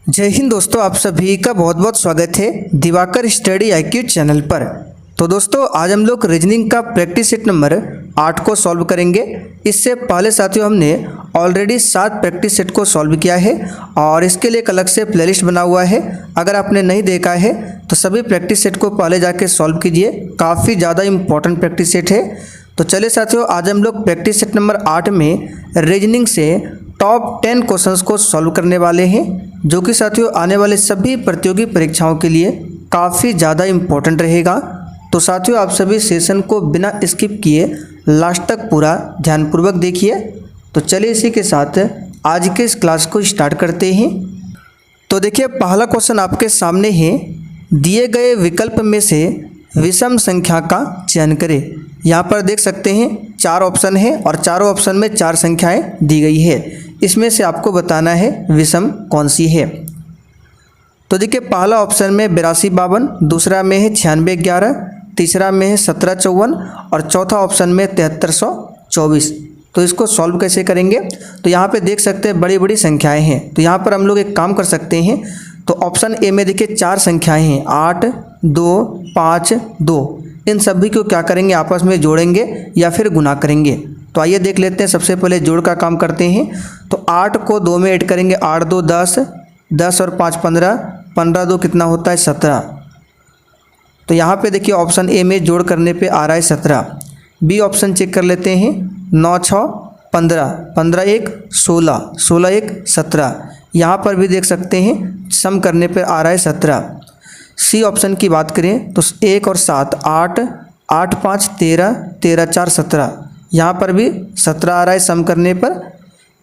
जय हिंद दोस्तों, आप सभी का बहुत बहुत स्वागत है दिवाकर स्टडी IQ चैनल पर। तो दोस्तों आज हम लोग रीजनिंग का प्रैक्टिस सेट नंबर 8 को सॉल्व करेंगे। इससे पहले साथियों हमने ऑलरेडी 7 प्रैक्टिस सेट को सॉल्व किया है और इसके लिए एक अलग से प्लेलिस्ट बना हुआ है। अगर आपने नहीं देखा है तो सभी प्रैक्टिस सेट को पहले जाके सॉल्व कीजिए, काफ़ी ज़्यादा इंपॉर्टेंट प्रैक्टिस सेट है। तो चलिए साथियों आज हम लोग प्रैक्टिस सेट नंबर 8 में रीजनिंग से टॉप 10 क्वेश्चंस को सॉल्व करने वाले हैं, जो कि साथियों आने वाले सभी प्रतियोगी परीक्षाओं के लिए काफ़ी ज़्यादा इम्पोर्टेंट रहेगा। तो साथियों आप सभी सेशन को बिना स्किप किए लास्ट तक पूरा ध्यानपूर्वक देखिए। तो चलिए इसी के साथ आज के इस क्लास को स्टार्ट करते हैं। तो देखिए पहला क्वेश्चन आपके सामने है, दिए गए विकल्प में से विषम संख्या का चयन करें। यहाँ पर देख सकते हैं 4 ऑप्शन है और चारों ऑप्शन में 4 संख्याएं दी गई है। इसमें से आपको बताना है विषम कौन सी है। तो देखिए पहला ऑप्शन में 8252, दूसरा में है 9611, तीसरा में है 1754 और चौथा ऑप्शन में 7324। तो इसको सॉल्व कैसे करेंगे, तो यहाँ पे देख सकते हैं बड़ी बड़ी संख्याएं हैं। तो यहाँ पर हम लोग एक काम कर सकते हैं। तो ऑप्शन ए में देखिए 4 संख्याएं हैं, 8, 2, 5, 2। इन सभी को क्या करेंगे, आपस में जोड़ेंगे या फिर गुना करेंगे। तो आइए देख लेते हैं। सबसे पहले जोड़ का काम करते हैं। तो 8 को 2 में ऐड करेंगे, 8 2 10, 10 और 5 15, 15 2 कितना होता है 17। तो यहाँ पे देखिए ऑप्शन ए में जोड़ करने पे आ रहा है 17। बी ऑप्शन चेक कर लेते हैं, 9 6 15, 15 1 16, 16 1 17। यहाँ पर भी देख सकते हैं सम करने पे आ रहा है 17। सी ऑप्शन की बात करें तो 1 और 7 8, 8 5 13, 13 4 17। यहाँ पर भी 17 आ रहा है सम करने पर।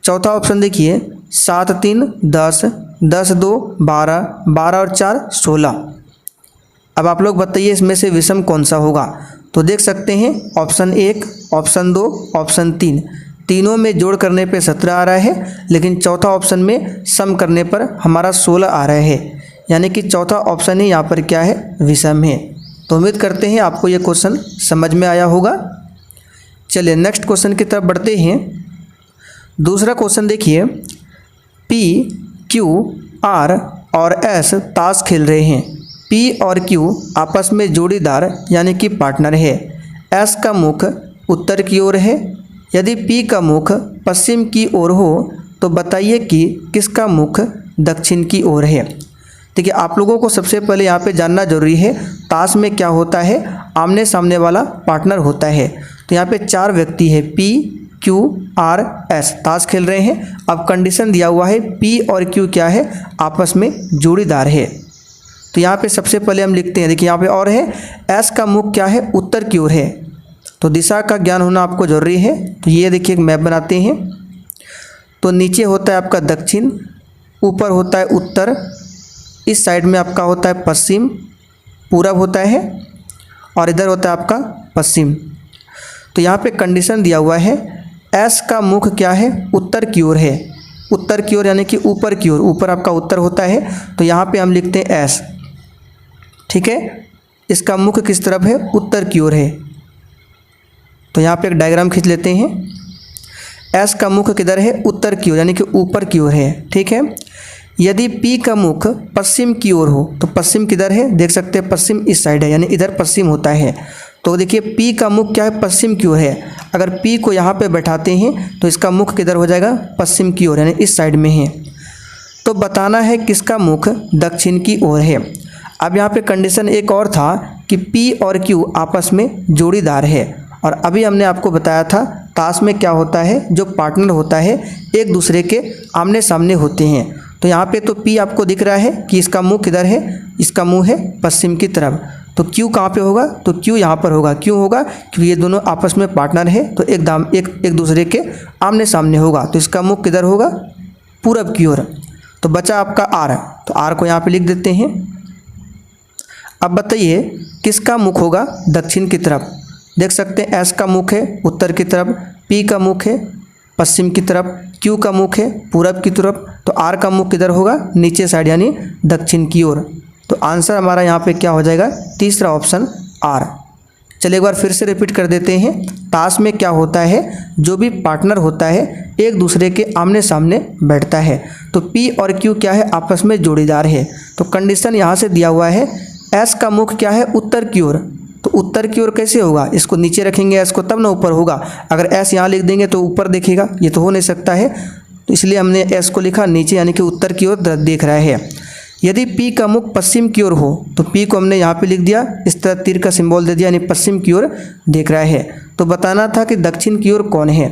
चौथा ऑप्शन देखिए 7 3 10, 10 2 12, 12 और 4 16। अब आप लोग बताइए इसमें से विषम कौन सा होगा। तो देख सकते हैं ऑप्शन 1, ऑप्शन 2, ऑप्शन 3, तीनों में जोड़ करने पे 17 आ रहा है, लेकिन चौथा ऑप्शन में सम करने पर हमारा 16 आ रहा है। यानी कि चौथा ऑप्शन ही यहाँ पर क्या है, विषम है। तो उम्मीद करते हैं आपको ये क्वेश्चन समझ में आया होगा। चलिए नेक्स्ट क्वेश्चन की तरफ बढ़ते हैं। दूसरा क्वेश्चन देखिए, P, Q, R और S ताश खेल रहे हैं। P और Q आपस में जोड़ीदार यानी कि पार्टनर है। S का मुख उत्तर की ओर है। यदि P का मुख पश्चिम की ओर हो तो बताइए कि किसका मुख दक्षिण की ओर है। देखिए आप लोगों को सबसे पहले यहाँ पे जानना जरूरी है, ताश में क्या होता है, आमने सामने वाला पार्टनर होता है। तो यहाँ पे 4 व्यक्ति है, P, Q, R, S ताश खेल रहे हैं। अब कंडीशन दिया हुआ है P और Q क्या है, आपस में जोड़ीदार है। तो यहाँ पे सबसे पहले हम लिखते हैं, देखिए यहाँ पे और है, S का मुख क्या है, उत्तर की ओर है। तो दिशा का ज्ञान होना आपको जरूरी है। तो ये देखिए एक मैप बनाते हैं। तो नीचे होता है आपका दक्षिण, ऊपर होता है उत्तर, इस साइड में आपका होता है पश्चिम, पूरब होता है और इधर होता है आपका पश्चिम। तो यहाँ पे कंडीशन दिया हुआ है, S का मुख क्या है, उत्तर की ओर है। उत्तर की ओर यानी कि ऊपर की ओर, ऊपर आपका उत्तर होता है। तो यहाँ पे हम लिखते हैं S, ठीक है। इसका मुख किस तरफ है, उत्तर की ओर है। तो यहाँ पे एक डायग्राम खींच लेते हैं। S का मुख किधर है, उत्तर की ओर यानी कि ऊपर की ओर है, ठीक है। यदि P का मुख पश्चिम की ओर हो तो पश्चिम किधर है, देख सकते हैं पश्चिम इस साइड है, यानी इधर पश्चिम होता है। तो देखिए P का मुख क्या है, पश्चिम की ओर है। अगर P को यहाँ पे बैठाते हैं तो इसका मुख किधर हो जाएगा, पश्चिम की ओर यानी इस साइड में है। तो बताना है किसका मुख दक्षिण की ओर है। अब यहाँ पे कंडीशन एक और था कि P और Q आपस में जोड़ीदार है। और अभी हमने आपको बताया था ताश में क्या होता है, जो पार्टनर होता है एक दूसरे के आमने सामने होते हैं। तो यहाँ पे तो P आपको दिख रहा है कि इसका मुंह किधर है, इसका मुंह है पश्चिम की तरफ। तो Q कहाँ पे होगा, तो Q यहाँ पर होगा। क्यों होगा, क्योंकि ये दोनों आपस में पार्टनर है, तो एक दूसरे के आमने सामने होगा। तो इसका मुख किधर होगा, पूरब की ओर। तो बचा आपका R, तो R को यहाँ पे लिख देते हैं। अब बताइए किसका मुख होगा, दक्षिण की तरफ। देख सकते हैं S का मुख है उत्तर की तरफ, P का मुख है पश्चिम की तरफ, Q का मुख है पूरब की तरफ। तो R का मुख किधर होगा, नीचे साइड यानी दक्षिण की ओर। तो आंसर हमारा यहाँ पे क्या हो जाएगा, तीसरा ऑप्शन R। चलिए एक बार फिर से रिपीट कर देते हैं। ताश में क्या होता है, जो भी पार्टनर होता है एक दूसरे के आमने सामने बैठता है। तो P और Q क्या है, आपस में जोड़ीदार है। तो कंडीशन यहाँ से दिया हुआ है S का मुख क्या है, उत्तर की ओर। तो उत्तर की ओर कैसे होगा, इसको नीचे रखेंगे S को तब ना ऊपर होगा। अगर S यहाँ लिख देंगे तो ऊपर देखेगा, ये तो हो नहीं सकता है। तो इसलिए हमने S को लिखा नीचे, यानी कि उत्तर की ओर देख रहा है। यदि P का मुख पश्चिम की ओर हो तो P को हमने यहाँ पे लिख दिया, इस तरह तीर का सिंबल दे दिया, यानी पश्चिम की ओर देख रहा है। तो बताना था कि दक्षिण की ओर कौन है।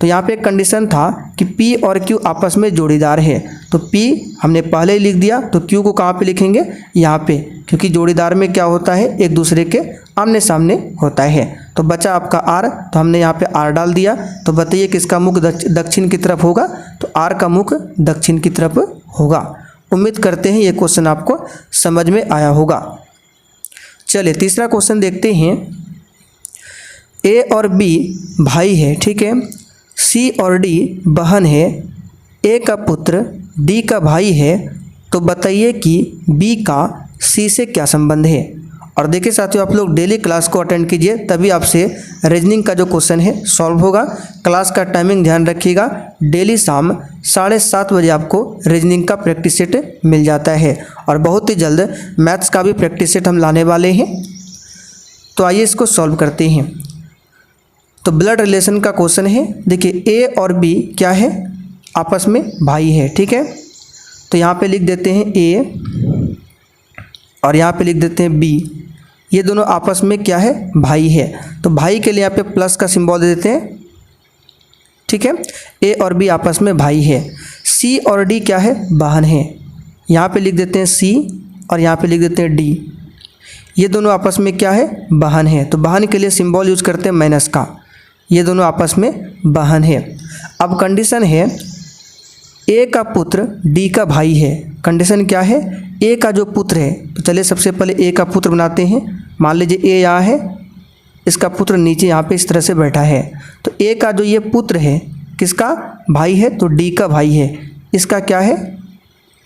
तो यहाँ पे एक कंडीशन था कि P और Q आपस में जोड़ीदार है। तो P हमने पहले ही लिख दिया, तो Q को कहाँ पे लिखेंगे, यहाँ पे, क्योंकि जोड़ीदार में क्या होता है, एक दूसरे के आमने सामने होता है। तो बचा आपका R, तो हमने यहाँ पे R डाल दिया। तो बताइए किसका मुख दक्षिण की तरफ होगा, तो R का मुख दक्षिण की तरफ होगा। उम्मीद करते हैं ये क्वेश्चन आपको समझ में आया होगा। चलिए तीसरा क्वेश्चन देखते हैं। A और B भाई है, ठीक है। C और D बहन है। A का पुत्र D का भाई है। तो बताइए कि B का C से क्या संबंध है। और देखिए साथियों, आप लोग डेली क्लास को अटेंड कीजिए, तभी आपसे रीजनिंग का जो क्वेश्चन है सॉल्व होगा। क्लास का टाइमिंग ध्यान रखिएगा, डेली शाम 7:30 बजे आपको रीजनिंग का प्रैक्टिस सेट मिल जाता है। और बहुत ही जल्द मैथ्स का भी प्रैक्टिस सेट हम लाने वाले हैं। तो आइए इसको सॉल्व करते हैं। तो ब्लड रिलेशन का क्वेश्चन है। देखिए A और B क्या है, आपस में भाई है, ठीक है। तो यहाँ पे लिख देते हैं A और यहाँ पे लिख देते हैं B। ये दोनों आपस में क्या है, भाई है। तो भाई के लिए यहाँ पे प्लस का सिंबल दे देते हैं, ठीक है। A और B आपस में भाई है। C और D क्या है, बहन है। यहाँ पे लिख देते हैं C और यहाँ पे लिख देते हैं D। ये दोनों आपस में क्या है, बहन है। तो बहन के लिए सिंबल यूज करते हैं माइनस का। ये दोनों आपस में बहन है। अब कंडीशन है A का पुत्र D का भाई है। कंडीशन क्या है, A का जो पुत्र है, तो चलिए सबसे पहले A का पुत्र बनाते हैं। मान लीजिए A यहाँ है, इसका पुत्र नीचे यहाँ पे इस तरह से बैठा है। तो A का जो ये पुत्र है, किसका भाई है, तो D का भाई है। इसका क्या है,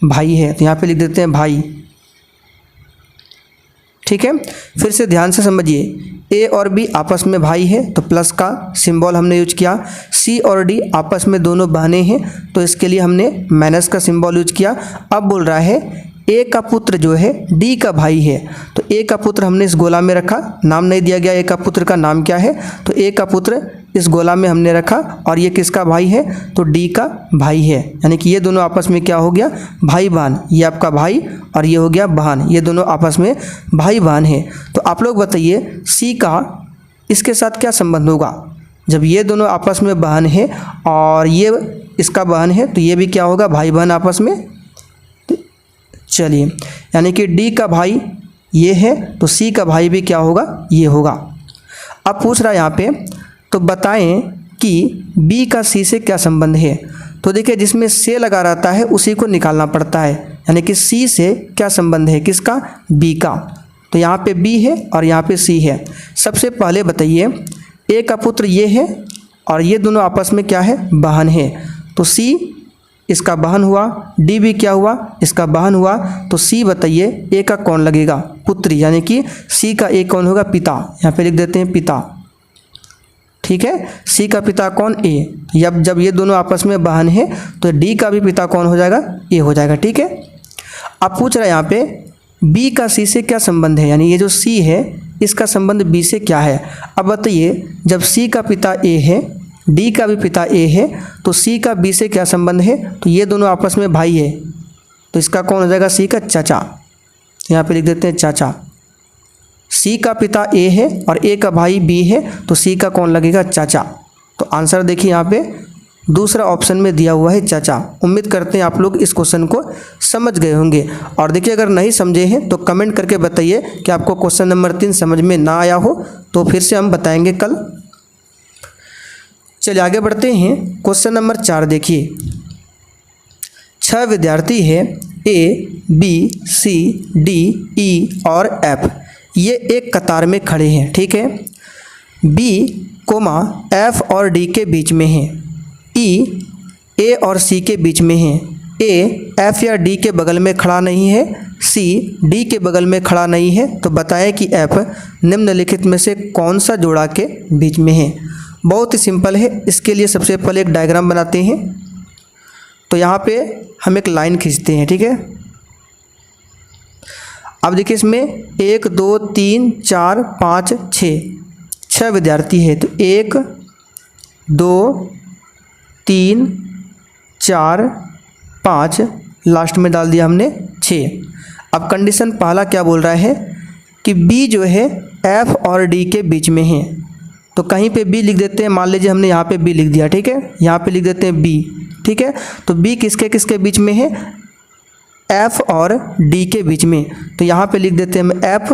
भाई है। तो यहाँ पे लिख देते हैं भाई, ठीक है। फिर से ध्यान से समझिए, A और B आपस में भाई है, तो प्लस का सिंबल हमने यूज किया। C और D आपस में दोनों बहनें हैं, तो इसके लिए हमने माइनस का सिंबल यूज किया। अब बोल रहा है A का पुत्र जो है D का भाई है। तो A का पुत्र हमने इस गोला में रखा, नाम नहीं दिया गया A का पुत्र का नाम क्या है। तो A का पुत्र इस गोला में हमने रखा, और ये किसका भाई है, तो D का भाई है। यानी कि ये दोनों आपस में क्या हो गया, भाई बहन। ये आपका भाई और ये हो गया बहन, ये दोनों आपस में भाई बहन है। तो आप लोग बताइए C का इसके साथ क्या संबंध होगा। जब ये दोनों आपस में बहन है और ये इसका बहन है, तो ये भी क्या होगा, भाई बहन आपस में। चलिए, यानी कि D का भाई ये है, तो C का भाई भी क्या होगा, ये होगा। अब पूछ रहा है यहाँ पे, तो बताएं कि B का C से क्या संबंध है। तो देखिए, जिसमें से लगा रहता है उसी को निकालना पड़ता है। यानी कि C से क्या संबंध है, किसका, B का। तो यहाँ पे B है और यहाँ पे C है। सबसे पहले बताइए, A का पुत्र ये है और ये दोनों आपस में क्या है, बहन है। तो C इसका बहन हुआ, D भी क्या हुआ, इसका बहन हुआ। तो C बताइए A का कौन लगेगा, पुत्री। यानी कि C का A कौन होगा, पिता। यहाँ पे लिख देते हैं पिता, ठीक है। C का पिता कौन, A। जब ये दोनों आपस में बहन है, तो D का भी पिता कौन हो जाएगा, A हो जाएगा, ठीक है। अब पूछ रहा है यहाँ पे B का C से क्या संबंध है, यानी ये जो C है इसका संबंध B से क्या है। अब बताइए, जब C का पिता A है, D का भी पिता A है, तो C का B से क्या संबंध है। तो ये दोनों आपस में भाई है, तो इसका कौन हो जाएगा, C का चाचा। यहाँ पे लिख देते हैं चाचा। C का पिता A है और A का भाई B है, तो C का कौन लगेगा, चाचा। तो आंसर देखिए यहाँ पे दूसरा ऑप्शन में दिया हुआ है चाचा। उम्मीद करते हैं आप लोग इस क्वेश्चन को समझ गए होंगे। और देखिए, अगर नहीं समझे हैं तो कमेंट करके बताइए कि आपको क्वेश्चन नंबर 3 समझ में ना आया हो, तो फिर से हम बताएंगे कल। चलिए आगे बढ़ते हैं। क्वेश्चन नंबर 4 देखिए, 6 विद्यार्थी है A, B, C, D, E और F। ये एक कतार में खड़े हैं, ठीक है। B, F और D के बीच में है। E, A और C के बीच में है। A, F या D के बगल में खड़ा नहीं है। सी डी के बगल में खड़ा नहीं है तो बताएं कि एफ निम्नलिखित में से कौन सा जोड़ा के बीच में है। बहुत ही सिंपल है। इसके लिए सबसे पहले एक डायग्राम बनाते हैं। तो यहाँ पे हम एक लाइन खींचते हैं, ठीक है। अब देखिए इसमें 1 2 3 4 5 6 विद्यार्थी है। तो 1 2 3 4 5 लास्ट में डाल दिया हमने 6। अब कंडीशन पहला क्या बोल रहा है कि बी जो है एफ और डी के बीच में है। तो कहीं पे बी लिख देते हैं। मान लीजिए हमने यहाँ पे बी लिख दिया, ठीक है। यहाँ पे लिख देते हैं बी, ठीक है। तो बी किसके किसके बीच में है? एफ और डी के बीच में। तो यहाँ पे लिख देते हैं हम एफ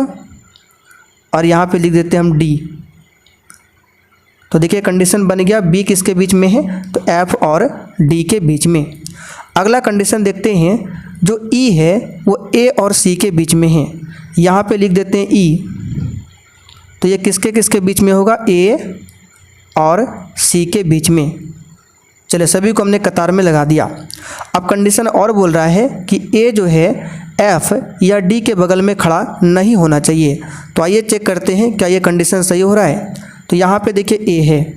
और यहाँ पे लिख देते हैं हम डी। तो देखिए कंडीशन बन गया, बी किसके बीच में है? तो एफ और डी के बीच में। अगला कंडीशन देखते हैं, जो ई है वो ए और सी के बीच में है। यहाँ पे लिख देते हैं ई। तो ये किसके किसके बीच में होगा? ए और सी के बीच में। चलिए सभी को हमने कतार में लगा दिया। अब कंडीशन और बोल रहा है कि ए जो है एफ या डी के बगल में खड़ा नहीं होना चाहिए। तो आइए चेक करते हैं क्या ये कंडीशन सही हो रहा है। तो यहाँ पे देखिए ए है,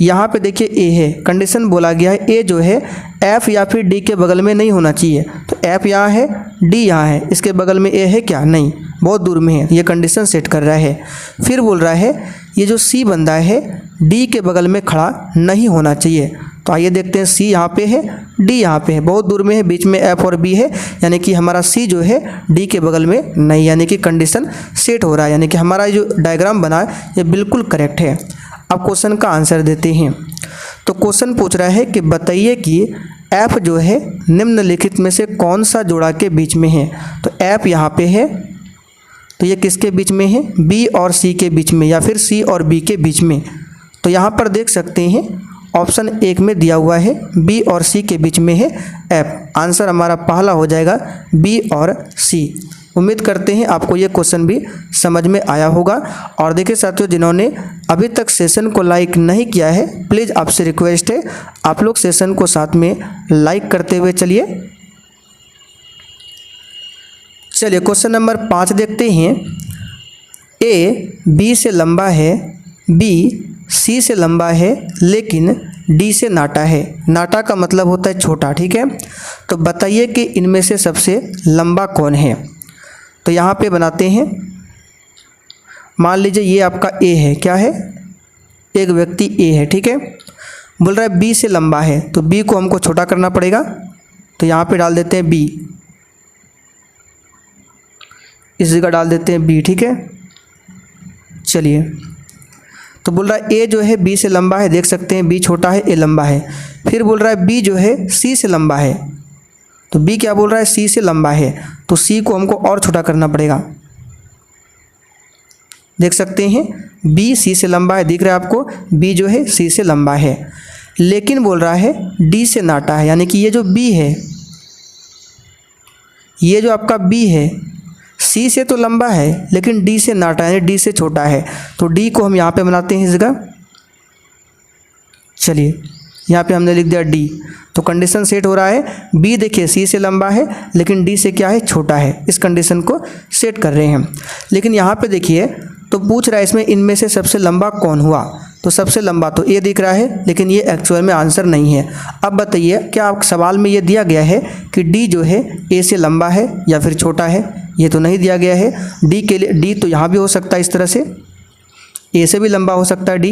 यहाँ पे देखिए ए है। कंडीशन बोला गया है ए जो है एफ या फिर डी के बगल में नहीं होना चाहिए। तो एफ यहाँ है, डी यहाँ है, इसके बगल में ए है क्या? नहीं, बहुत दूर में है। ये कंडीशन सेट कर रहा है। फिर बोल रहा है ये जो सी बंदा है डी के बगल में खड़ा नहीं होना चाहिए। तो आइए देखते हैं, सी यहाँ पे है, डी यहाँ पे है, बहुत दूर में है, बीच में एफ और बी है, यानी कि हमारा सी जो है डी के बगल में नहीं, यानी कि कंडीशन सेट हो रहा है, यानी कि हमारा जो डायग्राम बना है ये बिल्कुल करेक्ट है। अब क्वेश्चन का आंसर देते हैं। तो क्वेश्चन पूछ रहा है कि बताइए कि एफ जो है निम्नलिखित में से कौन सा जोड़ा के बीच में है। तो एफ यहाँ पे है, तो ये किसके बीच में है? बी और सी के बीच में, या फिर सी और बी के बीच में। तो यहाँ पर देख सकते हैं ऑप्शन 1 में दिया हुआ है बी और सी के बीच में है एफ। आंसर हमारा पहला हो जाएगा बी और सी। उम्मीद करते हैं आपको ये क्वेश्चन भी समझ में आया होगा। और देखिए साथियों, जिन्होंने अभी तक सेशन को लाइक नहीं किया है, प्लीज़ आपसे रिक्वेस्ट है आप लोग सेशन को साथ में लाइक करते हुए चलिए। चलिए क्वेश्चन नंबर 5 देखते हैं। ए बी से लंबा है, बी सी से लंबा है, लेकिन डी से नाटा है। नाटा का मतलब होता है छोटा, ठीक है। तो बताइए कि इनमें से सबसे लंबा कौन है। तो यहाँ पे बनाते हैं। मान लीजिए ये आपका ए है, क्या है? एक व्यक्ति ए है, ठीक है। बोल रहा है बी से लंबा है, तो बी को हमको छोटा करना पड़ेगा। तो यहाँ पे डाल देते हैं बी, इस जगह डाल देते हैं बी, ठीक है। चलिए, तो बोल रहा है ए जो है बी से लंबा है, देख सकते हैं बी छोटा है, ए लंबा है। फिर बोल रहा है बी जो है सी से लंबा है, तो बी क्या बोल रहा है? सी से लंबा है, तो सी को हमको और छोटा करना पड़ेगा। देख सकते हैं बी सी से लंबा है, दिख रहा है आपको? बी जो है सी से लंबा है, लेकिन बोल रहा है डी से नाटा है, यानी कि ये जो बी है, ये जो आपका बी है सी से तो लंबा है लेकिन डी से नाटा है, डी से छोटा है। तो डी को हम यहाँ पे बनाते हैं इस जगह। चलिए यहाँ पे हमने लिख दिया डी। तो कंडीशन सेट हो रहा है, बी देखिए सी से लंबा है लेकिन डी से क्या है? छोटा है। इस कंडीशन को सेट कर रहे हैं। लेकिन यहाँ पे देखिए तो पूछ रहा है इसमें इनमें से सबसे लंबा कौन हुआ। तो सबसे लंबा तो ए दिख रहा है, लेकिन ये एक्चुअल में आंसर नहीं है। अब बताइए क्या सवाल में ये दिया गया है कि डी जो है ए से लंबा है या फिर छोटा है? ये तो नहीं दिया गया है। डी के लिए डी तो यहाँ भी हो सकता है, इस तरह से ए से भी लंबा हो सकता है डी,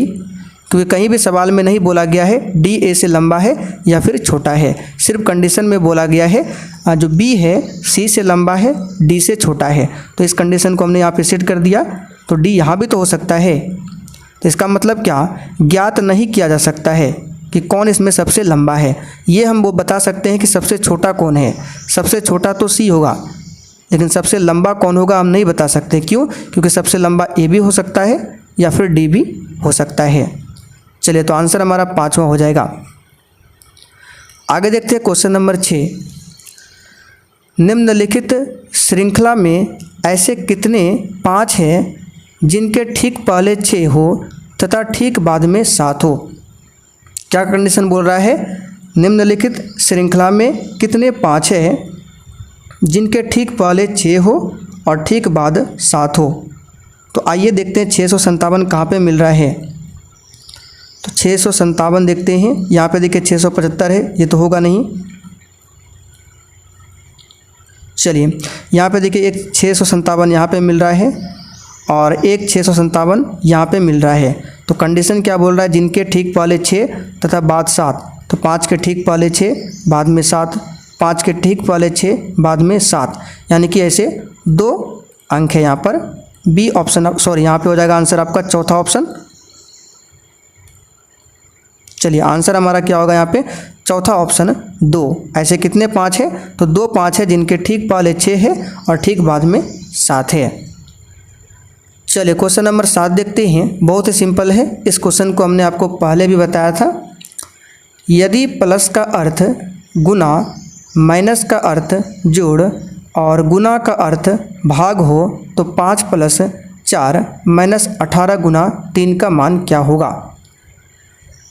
क्योंकि कहीं भी सवाल में नहीं बोला गया है डी ए से लंबा है या फिर छोटा है। सिर्फ कंडीशन में बोला गया है जो बी है सी से लंबा है, डी से छोटा है। तो इस कंडीशन को हमने यहाँ पे सेट कर दिया। तो डी यहाँ भी तो हो सकता है। तो इसका मतलब क्या? ज्ञात नहीं किया जा सकता है कि कौन इसमें सबसे लंबा है। ये हम वो बता सकते हैं कि सबसे छोटा कौन है। सबसे छोटा तो सी होगा, लेकिन सबसे लंबा कौन होगा हम नहीं बता सकते। क्यों? क्योंकि सबसे लंबा ए भी हो सकता है या फिर डी भी हो सकता है। चलिए, तो आंसर हमारा 5वां हो जाएगा। आगे देखते हैं क्वेश्चन नंबर 6। निम्नलिखित श्रृंखला में ऐसे कितने 5 हैं जिनके ठीक पहले 6 हो तथा ठीक बाद में 7 हो। क्या कंडीशन बोल रहा है? निम्नलिखित श्रृंखला में कितने 5 हैं जिनके ठीक पहले 6 हो और ठीक बाद 7 हो। तो आइए देखते हैं 657 कहाँ पे मिल रहा है। तो 657 देखते हैं, यहाँ पे देखिए 675 है, ये तो होगा नहीं। चलिए यहाँ पे देखिए एक 657 यहाँ पे मिल रहा है और एक 657 यहाँ पे मिल रहा है। तो कंडीशन क्या बोल रहा है, जिनके ठीक पहले 6 तथा बाद 7। तो 5 के ठीक पहले 6 बाद में 7, 5 के ठीक पहले 6 बाद में 7, यानी कि ऐसे 2 अंक है यहाँ पर। बी ऑप्शन, सॉरी यहाँ पे हो जाएगा आंसर आपका चौथा ऑप्शन। चलिए आंसर हमारा क्या होगा यहाँ पे, चौथा ऑप्शन 2। ऐसे कितने 5 है, तो 2 5 है जिनके ठीक पहले 6 है और ठीक बाद में 7 है। चलिए क्वेश्चन नंबर 7 देखते हैं, बहुत ही सिंपल है। इस क्वेश्चन को हमने आपको पहले भी बताया था। यदि प्लस का अर्थ गुना, माइनस का अर्थ जोड़ और गुना का अर्थ भाग हो तो 5 + 4 - 18 गुना 3 का मान क्या होगा।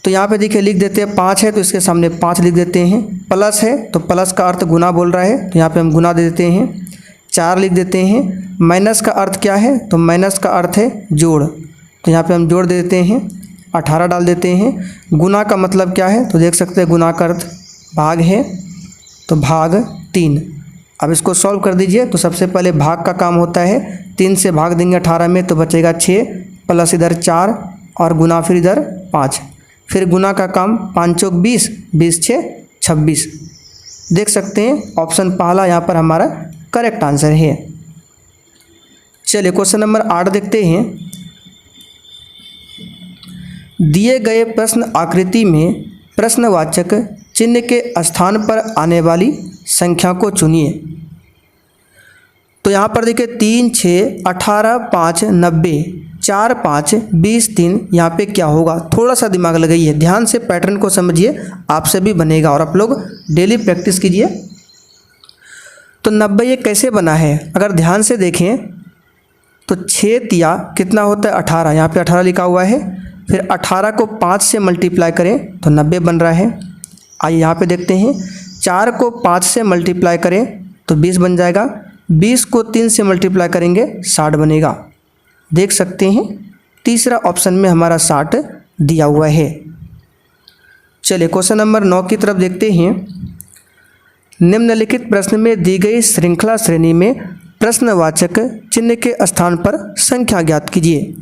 तो यहाँ पे देखिए लिख देते हैं, 5 है तो इसके सामने 5 लिख देते हैं। प्लस है तो प्लस का अर्थ गुना बोल रहा है, तो यहाँ पे हम गुना दे देते हैं। 4 लिख देते हैं। माइनस का अर्थ क्या है, तो माइनस का अर्थ है जोड़, तो यहाँ पे हम जोड़ दे देते हैं। 18 डाल देते हैं। गुना का मतलब क्या है, तो देख सकते हैं गुना का अर्थ भाग है, तो भाग 3। अब इसको सॉल्व कर दीजिए। तो सबसे पहले भाग का काम होता है, 3 से भाग देंगे 18 में तो बचेगा 6 प्लस इधर 4 और गुना फिर इधर 5। फिर गुना का काम, 5 चौक 20, 20 6 26। देख सकते हैं ऑप्शन पहला यहाँ पर हमारा करेक्ट आंसर है। चलिए क्वेश्चन नंबर 8 देखते हैं। दिए गए प्रश्न आकृति में प्रश्नवाचक चिन्ह के स्थान पर आने वाली संख्या को चुनिए। तो यहाँ पर देखिए 3 6 18 5 90, 4 5 20 3, यहाँ पे क्या होगा, थोड़ा सा दिमाग लगाइए, ध्यान से पैटर्न को समझिए, आपसे भी बनेगा और आप लोग डेली प्रैक्टिस कीजिए। तो 90 ये कैसे बना है, अगर ध्यान से देखें तो 6 तिया कितना होता है 18, यहाँ पे 18 लिखा हुआ है। फिर 18 को 5 से मल्टीप्लाई करें तो 90 बन रहा है। आइए यहाँ पे देखते हैं, 4 को 5 से मल्टीप्लाई करें तो 20 बन जाएगा। 20 को 3 से मल्टीप्लाई करेंगे 60 बनेगा। देख सकते हैं तीसरा ऑप्शन में हमारा 60 दिया हुआ है। चलिए क्वेश्चन नंबर 9 की तरफ देखते हैं। निम्नलिखित प्रश्न में दी गई श्रृंखला श्रेणी में प्रश्नवाचक चिन्ह के स्थान पर संख्या ज्ञात कीजिए।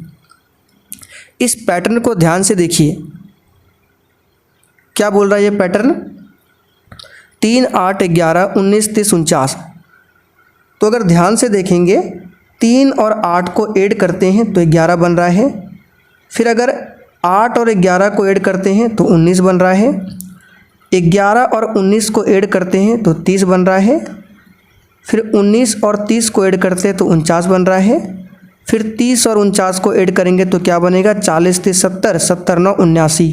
इस पैटर्न को ध्यान से देखिए, क्या बोल रहा है ये पैटर्न, 3 8 11 19 30 49। तो अगर ध्यान से देखेंगे 3 और 8 को ऐड करते हैं तो 11 बन रहा है। फिर अगर 8 और 11 को ऐड करते हैं तो 19 बन रहा है। 11 और 19 को ऐड करते हैं तो 30 बन रहा है। फिर 19 और 30 को ऐड करते हैं तो 49 बन रहा है। फिर 30 और 49 को ऐड करेंगे तो क्या बनेगा, 40 30 70, 70 9 79,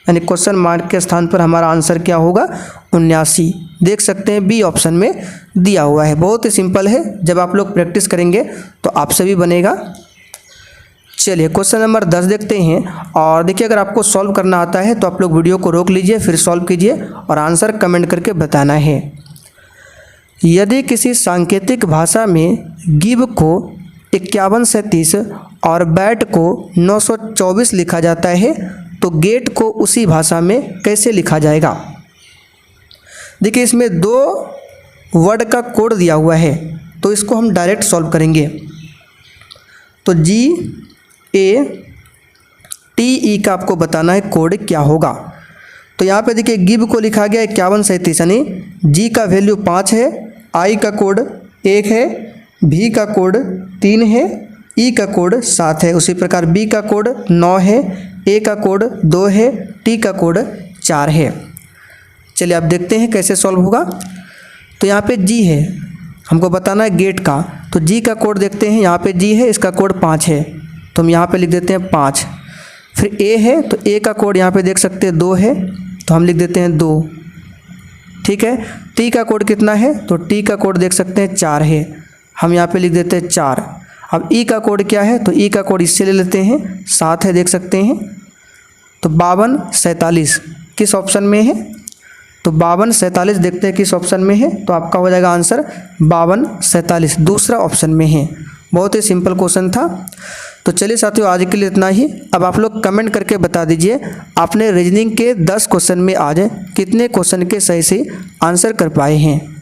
यानी क्वेश्चन मार्क के स्थान पर हमारा आंसर क्या होगा, 79। देख सकते हैं बी ऑप्शन में दिया हुआ है। बहुत ही सिंपल है, जब आप लोग प्रैक्टिस करेंगे तो आपसे भी बनेगा। चलिए क्वेश्चन नंबर 10 देखते हैं। और देखिए अगर आपको सॉल्व करना आता है तो आप लोग वीडियो को रोक लीजिए, फिर सॉल्व कीजिए और आंसर कमेंट करके बताना है। यदि किसी सांकेतिक भाषा में गिव को 51 से 30 और बैट को 924 लिखा जाता है तो गेट को उसी भाषा में कैसे लिखा जाएगा। देखिए इसमें 2 वर्ड का कोड दिया हुआ है, तो इसको हम डायरेक्ट सॉल्व करेंगे। तो GATE का आपको बताना है कोड क्या होगा। तो यहाँ पे देखिए गिव को लिखा गया 51 से 30, यानी G का वैल्यू 5 है, I का कोड 1 है, V का कोड 3 है, E का कोड 7 है। उसी प्रकार B का कोड 9 है, A का कोड 2 है, T का कोड 4 है। चलिए आप देखते हैं कैसे सॉल्व होगा। तो यहाँ पे G है, हमको बताना है गेट का। तो G का कोड देखते हैं, यहाँ पे G है, इसका कोड 5 है, तो हम यहाँ पे लिख देते हैं 5। फिर A है, तो A का कोड यहाँ पे देख सकते हैं 2 है, तो हम लिख देते हैं 2। ठीक है। T का कोड कितना है, तो T का कोड देख सकते हैं 4 है, हम यहाँ पे लिख देते हैं 4। अब E का कोड क्या है, तो E का कोड इससे ले लेते हैं 7 है, देख सकते हैं। तो 52 47 किस ऑप्शन में है, तो 52 47 देखते हैं किस ऑप्शन में है, तो आपका हो जाएगा आंसर 52 47 दूसरा ऑप्शन में है। बहुत ही सिंपल क्वेश्चन था। तो चलिए साथियों, आज के लिए इतना ही। अब आप लोग कमेंट करके बता दीजिए आपने रीजनिंग के 10 क्वेश्चन में आज कितने क्वेश्चन के सही से आंसर कर पाए हैं।